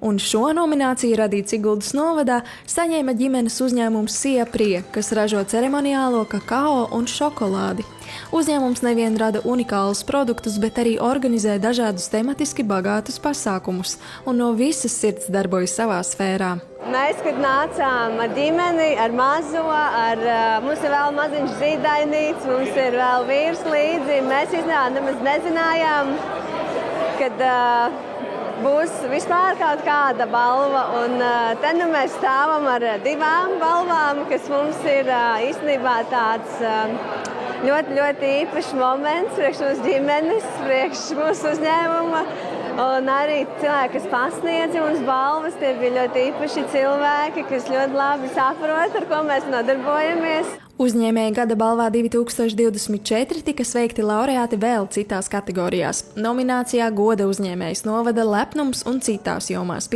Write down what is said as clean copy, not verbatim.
Un šo nomināciju radīts Siguldas novadā saņēma ģimenes uzņēmums Siaprie, kas ražo ceremoniālo kakao un šokolādi. Uzņēmums nevien rada unikālus produktus, bet arī organizē dažādus tematiski bagātus pasākumus un no visas sirds darbojas savā sfērā. Mēs, kad nācām ar ģimeni, ar mazo, mums ir vēl maziņš zīdainīts, mums ir vēl vīrs līdzi. Mēs īstenībā nemaz nezinājām, kad būs vispār kaut kāda balva. Un te nu mēs stāvam ar 2 balvām, kas mums ir īstenībā tāds ļoti, ļoti īpašs moments priekš mūsu ģimenes, priekš mūsu uzņēmuma. Un arī cilvēki, kas pasniedza mums balvas, tie bija ļoti īpaši cilvēki, kas ļoti labi saprot, ar ko mēs nodarbojamies. Uzņēmēja gada balvā 2024 tika sveikti laureāti vēl citās kategorijās. Nominācijā Goda uzņēmējs novada lepnums un citās jomās.